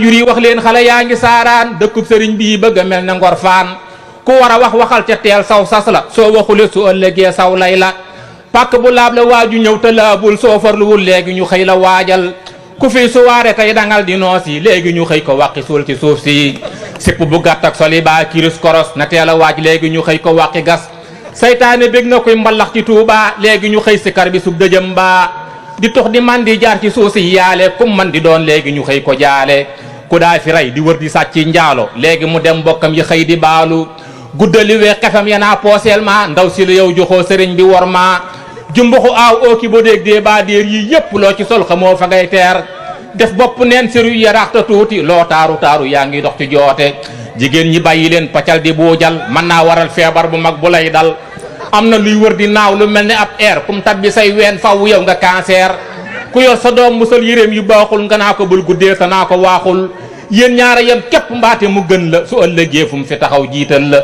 jur yi wax leen xale yaa ngi saaraan dëkkub sëriñ bii bëgg a mel ne Ngor Faan ku war a wax waxal ca teel saw sas la soo waxule su ëllëgee saw lay la pàkk bu laab la waaju ñëw te laabul soo farluwul léegi ñu xëy la waajal ku fi suwaare tey dangal di noos yi léegi ñu xëy ko wàqi suul ci suuf si sipp bu gàtt ak soli baa kiris koros na teel a waaj léegi ñu xëy ko wàqi gas saytaane bég na koy mbalax ci Tuubaa léegi ñu xëy sikar bi sub dëjëm baa di tox di man di jaar ci suuf si yaale kum man di doon léegi ñu xëy ko jaale ku daa fi rey di wër di sàcc njaalo léegi mu dem mbokkam yi xëy di baalu guddali wee xefam yanaa pooseel ma ndaw si la yow joxoo sëriñ bi wor ma jumbuxu aaw ooki ba déeg dee baa déer yi yépp loo ci sol xamoo fa ngay teer def bopp neen séru yaraaxta tuuti loo taaru taaru yaa ngi dox ci joote jigéen ñi bàyyi leen paccal di buujal mën naa waral feebar bu mag bu lay dal am na luy wër di naaw lu mel ni ab air kum tabbi say ween faw yow nga cancer ku yor sa doom musal yéreem yu baaxul nga naa ko bul guddee te naa ko waaxul yéen ñaara yem képp mbaate mu gën la su ëllëgee fu mu fi taxaw jiital la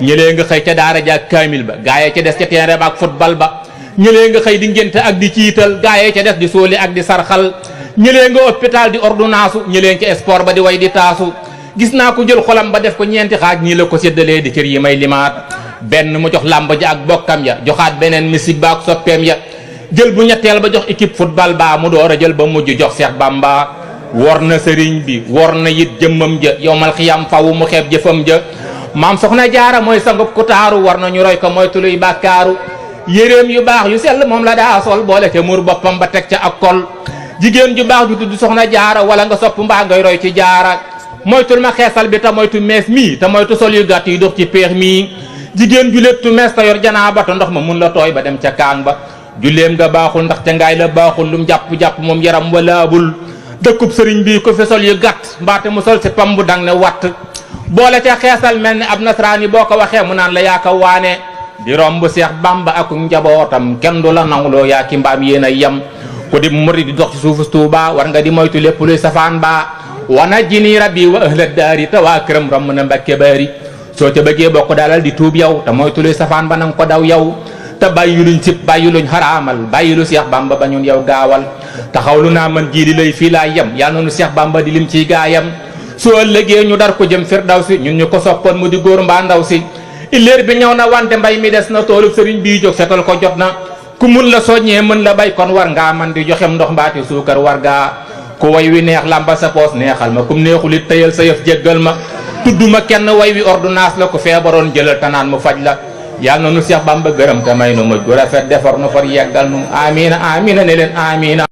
ñëlee nga xëy ca daara ja ak kaamil ba gaayee ca des ca terrain ba ak football ba ñëlee nga xëy di ngénte ak di ciital gaayee ca des di sóoli ak di sarxal ñëlee nga hôpital di ordonnance ñëlee ca sport ba di way di taasu gis naa ko jël xolam ba def ko ñeenti xaaj nii la ko séddalee di cër yi may limaat benn mu jox làmb ja ak bokkam ya joxaat beneen musique ba ak soppeem ya jël bu ñetteel ba jox équipe football ba mu door a jël ba mujj jox Seex Bamba wor na sëriñ bi wor na it jëmmam ja yowmal xiyam fawu mu xeeb jëfam ja maam soxna jaara mooy sangub ku taaru war na ñu roy ko mooy tuluy bàkkaaru yéreem yu baax yu sell moom la daa sol boole te mur boppam ba teg ca ak kol jigéen ju baax ju tudd soxna jaara wala nga sopp mbaa ngay roy ci jaara moytul ma xeesal bi te moytu mees mii te moytu sol yu gàtt yi dox ci peex mii jigéen ju léttu mees te yor janaaba te ndox ma mun la tooy ba dem ca kaang ba julleem nga baaxul ndax ca ngaay la baaxul lum jàpp-jàpp moom yaram walaabul dëkkub sëriñ bi ko fi sol yu gàtt mbaate mu sol si pam bu dang ne watt boole ca xeesal mel ni ab nasaraan yi boo ko waxee mu naan la yaaka waane di romb Seex Bamba ak njabootam kenn du la nawloo yaa ki mbaam yéen a yem ku di murid di dox ci suufu Tuuba war nga di moytu lépp luy safaan baa wana jini rabbi wa ahla daari te waa këram romb na Mbàkke baari soo ca bëggee bokk dalal di tuub yow te moytu luy safaan ba nanga ko daw yow te bàyyi luñ sib bàyyi luñ xaraamal bàyyi lu Seex Bamba ba ñun yow gaawal taxawlu naa man jii di lay fii laa yem yàlla noonu Seex Bamba di lim ciy gaayam su ëllëgee ñu dar ko jëm Firdawsi ñun ñu ko soppoon mu di góor mbaa ndaw si illeer bi ñëw na wante mbay mi des na toolu sëriñ bii jóg setal ko jot na ku mun la soññee mën la bay kon war ngaa man di joxem ndox mbaati suukar war ngaa ku way wi neex lamba sa poos neexal ma kum neexulit tëyal sa yëf jéggal ma tudduma kenn way wi ordonnance la ko feebaroon jëlal tanaan mu faj la yàlla na nu Seex Bamba gërëm te may nu mujj gu rafet defar nu far yeggal nu amina amina ne leen amina